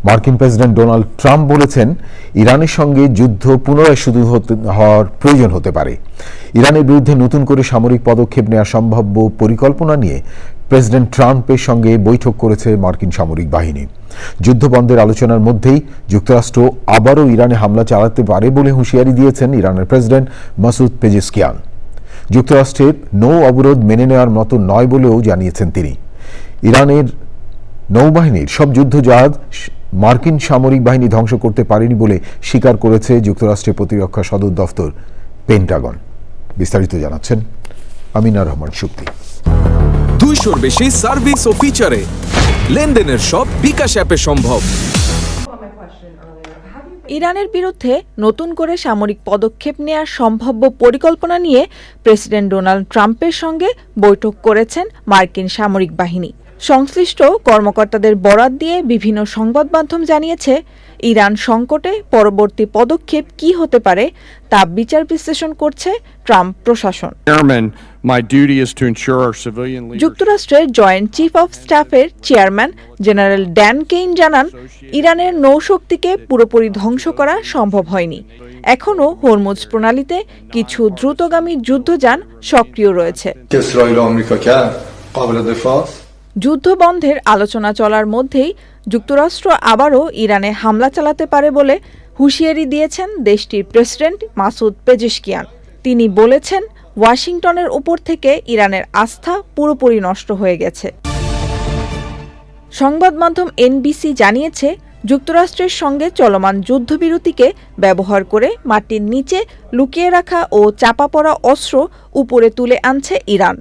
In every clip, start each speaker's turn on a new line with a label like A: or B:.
A: মার্কিন president Donald Trump বলেছেন, ইরানের সঙ্গে যুদ্ধ পুনরায় শুরু হওয়ার প্রয়োজন হতে পারে। ইরানের বিরুদ্ধে নতুন করে সামরিক পদক্ষেপ নেওয়ার সম্ভাব্য পরিকল্পনা নিয়ে প্রেসিডেন্ট ট্রাম্পের সঙ্গে বৈঠক করেছে মার্কিন সামরিক বাহিনী। যুদ্ধবন্ধের আলোচনার মধ্যেই যুক্তরাষ্ট্র আবারও ইরানে হামলা চালাতে পারে বলে হুঁশিয়ারি দিয়েছেন ইরানের প্রেসিডেন্ট মাসুদ পেজেশকিয়ান। যুক্তরাষ্ট্রের নৌ অবরোধ মেনে নেওয়ার মতো নয় বলেও জানিয়েছেন তিনি। ইরানের নৌবাহিনীর সব যুদ্ধজাহাজ মার্কিন সামরিক বাহিনী ধ্বংস করতে পারেনি বলে স্বীকার করেছে যুক্তরাষ্ট্রের প্রতিরক্ষা সদর দফতর পেন্টাগন। বিস্তারিত জানাচ্ছেন আমিনা রহমান শুক্তি।
B: 200-র বেশি সার্ভিস ও ফিচারে লেনদেনের সব বিকাশ অ্যাপে সম্ভব।
C: ইরানের বিরুদ্ধে নতুন করে সামরিক পদক্ষেপ নেওয়ার সম্ভাব্য পরিকল্পনা নিয়ে প্রেসিডেন্ট ডোনাল্ড ট্রাম্পের সঙ্গে বৈঠক করেছেন মার্কিন সামরিক বাহিনী। সংশ্লিষ্ট কর্মকর্তাদের বরাত দিয়ে বিভিন্ন সংবাদ মাধ্যম জানিয়েছে, ইরান সংকটে পরবর্তী পদক্ষেপ কি হতে পারে তা বিচার বিশ্লেষণ করছে ট্রাম্প প্রশাসন। যুক্তরাষ্ট্রের জয়েন্ট চিফ অব স্টাফের চেয়ারম্যান জেনারেল ড্যান কেইন জানান, ইরানের নৌশক্তিকে পুরোপুরি ধ্বংস করা সম্ভব হয়নি। এখনও হরমুজ প্রণালীতে কিছু দ্রুতগামী যুদ্ধযান সক্রিয় রয়েছে। যুদ্ধ বন্ধের আলোচনা চলার মধ্যেই যুক্তরাষ্ট্র আবারও ইরানে হামলা চালাতে পারে বলে হুঁশিয়ারি দিয়েছেন দেশটির প্রেসিডেন্ট মাসুদ পেজেশকিয়ান। তিনি বলেছেন, ওয়াশিংটনের উপর থেকে ইরানের আস্থা পুরোপুরি নষ্ট হয়ে গেছে। সংবাদ মাধ্যম এনবিসি জানিয়েছে, যুক্তরাষ্ট্রের সঙ্গে চলমান যুদ্ধবিরতিকে ব্যবহার করে মাটির নিচে লুকিয়ে রাখা ও চাপা পড়া অস্ত্র উপরে তুলে আনছে ইরান।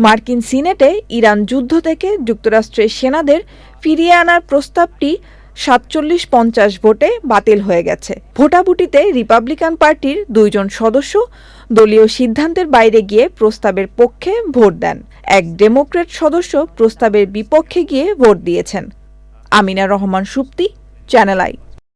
C: মার্কিন সিনেটে ইরান যুদ্ধ থেকে যুক্তরাষ্ট্রের সেনাদের ফিরিয়ে আনার প্রস্তাবটি 47-50 ভোটে বাতিল হয়ে গেছে। ভোটাভুটিতে রিপাবলিকান পার্টির 2 জন সদস্য দলীয় সিদ্ধান্তের বাইরে গিয়ে প্রস্তাবের পক্ষে ভোট দেন। এক ডেমোক্র্যাট সদস্য প্রস্তাবের বিপক্ষে গিয়ে ভোট দিয়েছেন। Amina Rahman Shukti, channel I.